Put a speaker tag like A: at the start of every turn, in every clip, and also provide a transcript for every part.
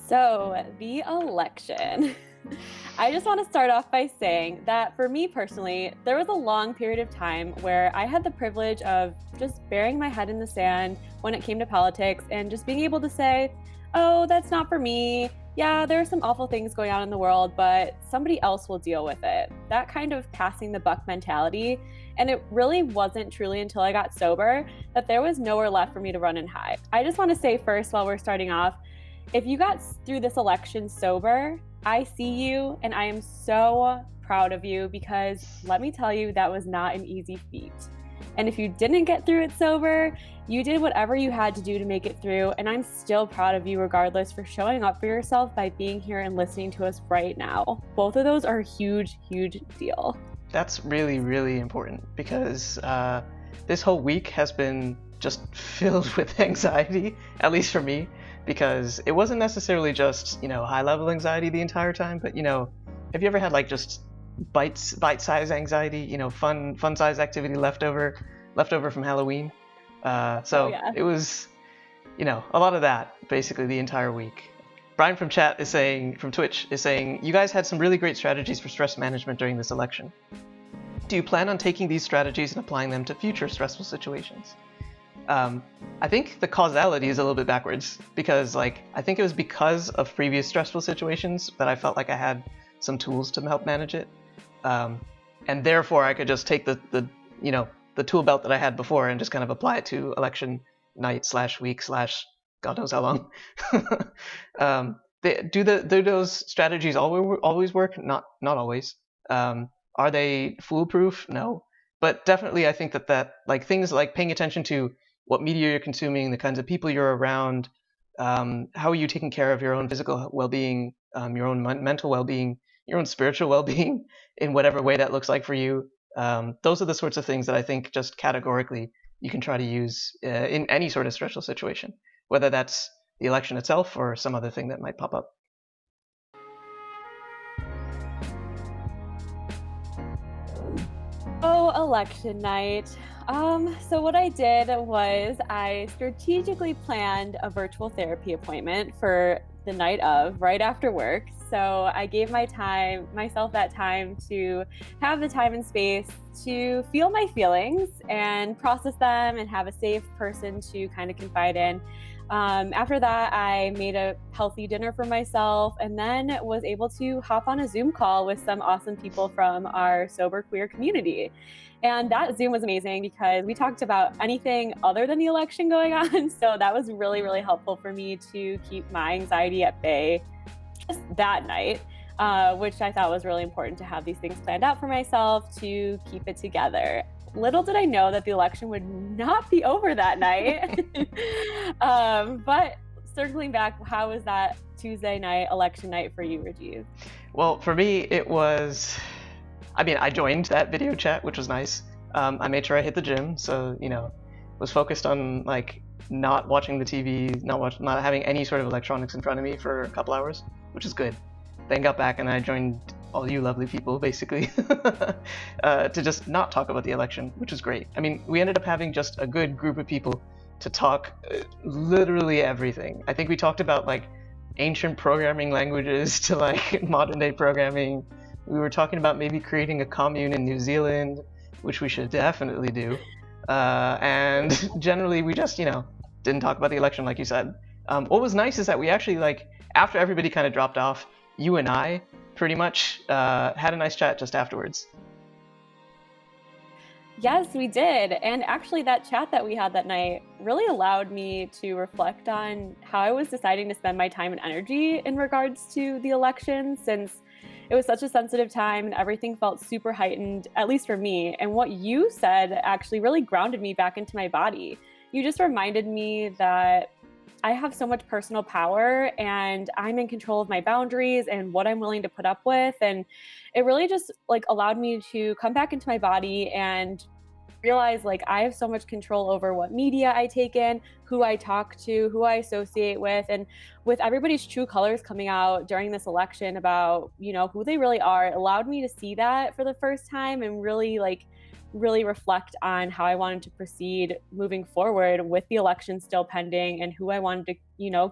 A: So, the election. I just want to start off by saying that for me personally, there was a long period of time where I had the privilege of just burying my head in the sand when it came to politics and just being able to say, oh, that's not for me. Yeah, there are some awful things going on in the world, but somebody else will deal with it. That kind of passing the buck mentality. And it really wasn't truly until I got sober that there was nowhere left for me to run and hide. I just want to say first, while we're starting off, if you got through this election sober, I see you and I am so proud of you because let me tell you, that was not an easy feat. And if you didn't get through it sober, you did whatever you had to do to make it through. And I'm still proud of you regardless for showing up for yourself by being here and listening to us right now. Both of those are a huge, huge deal.
B: That's really, really important because this whole week has been just filled with anxiety, at least for me, because it wasn't necessarily just, high level anxiety the entire time, but, have you ever had like just bite-sized anxiety, fun size activity leftover from Halloween? So
A: Yeah.
B: it was, a lot of that basically the entire week. Brian from Twitch is saying, you guys had some really great strategies for stress management during this election. Do you plan on taking these strategies and applying them to future stressful situations? I think the causality is a little bit backwards because I think it was because of previous stressful situations that I felt like I had some tools to help manage it. And therefore I could just take the tool belt that I had before and just kind of apply it to election night / week / God knows how long. Do those strategies always work? Not always. Are they foolproof? No. But definitely I think that things like paying attention to what media you're consuming, the kinds of people you're around, how are you taking care of your own physical well-being, your own mental well-being, your own spiritual well-being in whatever way that looks like for you. Those are the sorts of things that I think just categorically you can try to use in any sort of stressful situation, whether that's the election itself or some other thing that might pop up.
A: Oh, election night. So what I did was I strategically planned a virtual therapy appointment for the night of, right after work. So I gave myself that time to have the time and space to feel my feelings and process them and have a safe person to kind of confide in. After that, I made a healthy dinner for myself and then was able to hop on a Zoom call with some awesome people from our sober queer community. And that Zoom was amazing because we talked about anything other than the election going on. So that was really, really helpful for me to keep my anxiety at bay just that night, which I thought was really important to have these things planned out for myself to keep it together. Little did I know that the election would not be over that night. But circling back, how was that Tuesday night, election night for you, Rajiv?
B: Well, for me, it was. I joined that video chat, which was nice. I made sure I hit the gym, so was focused on not watching the TV, not having any sort of electronics in front of me for a couple hours, which is good. Then got back and I joined all you lovely people, basically, to just not talk about the election, which is great. We ended up having just a good group of people to talk literally everything. I think we talked about ancient programming languages to modern day programming. We were talking about maybe creating a commune in New Zealand, which we should definitely do. And generally we just, didn't talk about the election like you said. What was nice is that we actually after everybody kind of dropped off, you and I pretty much had a nice chat just afterwards.
A: Yes, we did. And actually, that chat that we had that night really allowed me to reflect on how I was deciding to spend my time and energy in regards to the election, since it was such a sensitive time and everything felt super heightened, at least for me. And what you said actually really grounded me back into my body. You just reminded me that I have so much personal power and I'm in control of my boundaries and what I'm willing to put up with. And it really just allowed me to come back into my body and realize I have so much control over what media I take in, who I talk to, who I associate with, and with everybody's true colors coming out during this election about, who they really are. It allowed me to see that for the first time and really really reflect on how I wanted to proceed moving forward with the election still pending and who I wanted to,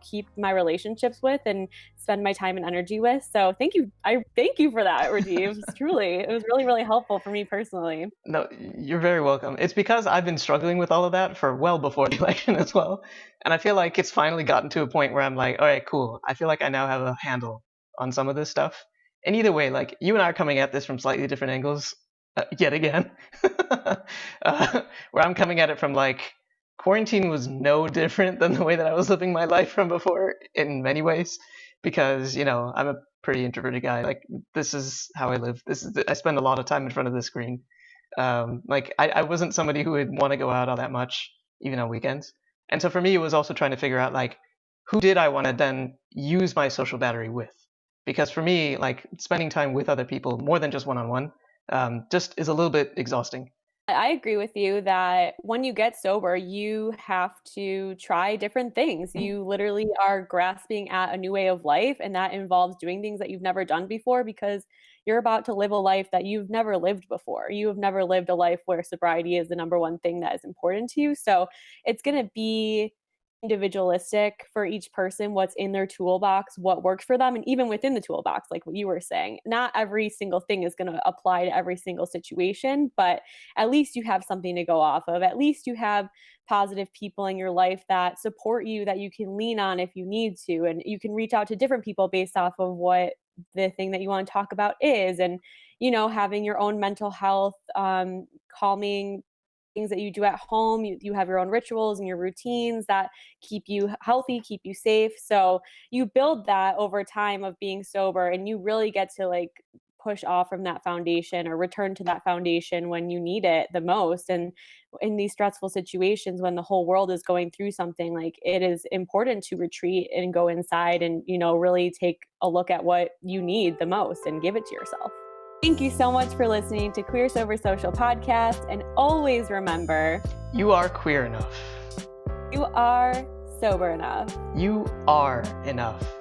A: keep my relationships with and spend my time and energy with. So thank you. I thank you for that, Rajiv. Truly, it was really, really helpful for me personally.
B: No, you're very welcome. It's because I've been struggling with all of that for well before the election as well. And I feel like it's finally gotten to a point where I'm like, all right, cool. I feel like I now have a handle on some of this stuff. And either way, like you and I are coming at this from slightly different angles yet again. Where I'm coming at it from like quarantine was no different than the way that I was living my life from before in many ways because, I'm a pretty introverted guy. Like this is how I live. I spend a lot of time in front of the screen. Like I wasn't somebody who would want to go out all that much, even on weekends. And so for me, it was also trying to figure out like who did I want to then use my social battery with? Because for me, like spending time with other people more than just one on one, just is a little bit exhausting.
A: I agree with you that when you get sober, you have to try different things. You literally are grasping at a new way of life, and that involves doing things that you've never done before because you're about to live a life that you've never lived before. You have never lived a life where sobriety is the number one thing that is important to you. So it's going to be individualistic for each person, what's in their toolbox, what works for them. And even within the toolbox, like what you were saying, not every single thing is going to apply to every single situation, but at least you have something to go off of. At least you have positive people in your life that support you, that you can lean on if you need to. And you can reach out to different people based off of what the thing that you want to talk about is. And, having your own mental health, calming things that you do at home. You have your own rituals and your routines that keep you healthy, keep you safe. So you build that over time of being sober, and you really get to like push off from that foundation or return to that foundation when you need it the most. And in these stressful situations, when the whole world is going through something, like it is important to retreat and go inside and, really take a look at what you need the most and give it to yourself. Thank you so much for listening to Queer Sober Social Podcast. And always remember,
B: you are queer enough.
A: You are sober enough.
B: You are enough.